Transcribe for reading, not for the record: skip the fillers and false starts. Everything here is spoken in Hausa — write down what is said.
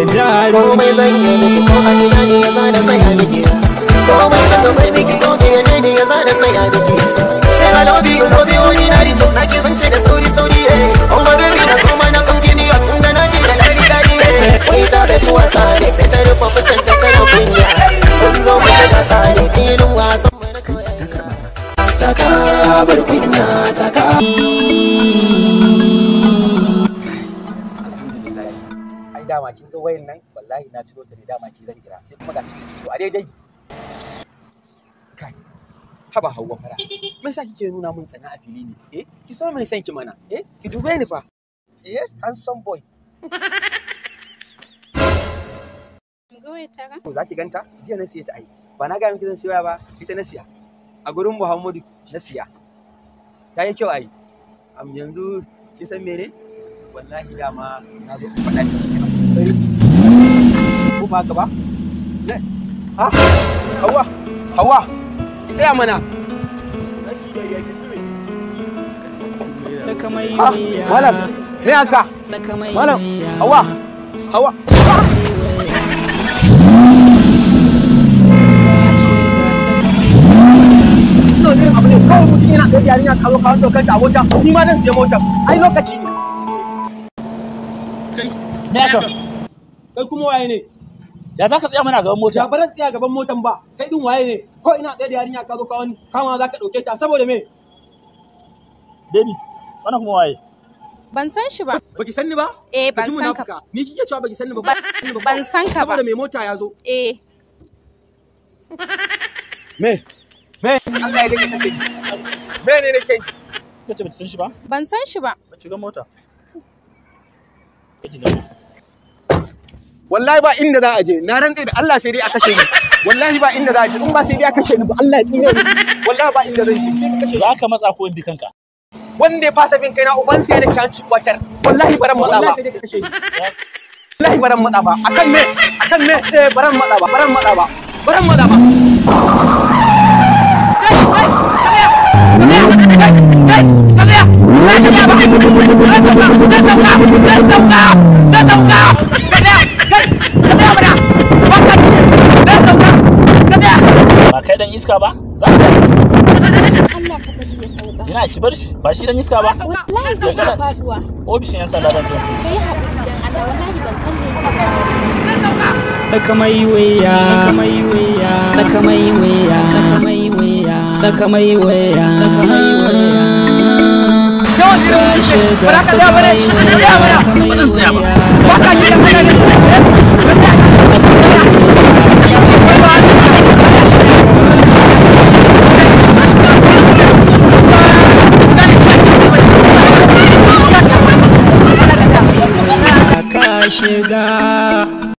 Komai zan yi miki ko a ina ne ya zana sai a miki. Komai zan gabar miki ko ke ne ne ya zana sai a miki. Say I love you wani na rito na ke zance da sauri oh my baby na so mana kan gini a tun da na ji da dadi wai ta da ciwa sare sai ta rufa fuskanta ta da kunya kun zo mu shiga sare filin wasan mu na soyayya ta ka bar kunya ta ka. Dama kin ga wayan nan wallahi na ciro ta ne dama ki zan kira sai kuma gashi to a daidai kai haba Hauwa fara me yasa kike nuna mun tsana a fili ne ki so mai san ki mana ki dube ni fa handsome boy ga wayar ta ka za ki ganta jiya na siya ta ai ba na ga miki zan siya ba ita na siya a gurin Muhammadu na siya ta yi kyau ai yanzu ki san mene wallahi dama na zo ku faɗa ki ko ba ka ba ne ha Hauwa ki tsaya mana malam me haka malam Hauwa abu ne kawai mutum yana ɗaya yarinya kawo dokar ta abota ni ma zan siya motar ai lokaci ne kai kuma waye ne ya za ka tsaya mana gaban mota ya baran tsaya gaban motan ba kai din waye ne ko ina ɗaya da yarinya ka zo kama za ka ɗauke ta saboda me baby wannan kuma waye ban san shi ba baki san ni ba ban san ka ni kike cewa baki san ni ba ban san ka ba saboda me mota ya zo me Allah ya dake take me ne kai kace ba san shi ba ban san shi ba ba shiga mota wallahi ba inda za a je na rantse da Allah sai dai a kashe ni wallahi ba inda za a je in ba sai dai a kashe ni ba Allah ya tsire ni wallahi ba inda zan je za ka matsa ko indi kanka wanda ya fasa bin kaina uban sai da kyanci kwatar wallahi baran matsa ba wallahi baran matsa ba akan me baran matsa ba ba kai dan iska ba za ka Allah ka bari ya sauka ina ki bar shi ba shi dan iska ba wallahi zai iya faduwa ofishin yan sanda dan don kai haƙuri dan Allah wallahi ban san me yake Saka mai waya, saka mai waya, saka mai waya, saka mai waya, saka mai waya. Ka shiga saka mai waya, saka mai waya. Ka shiga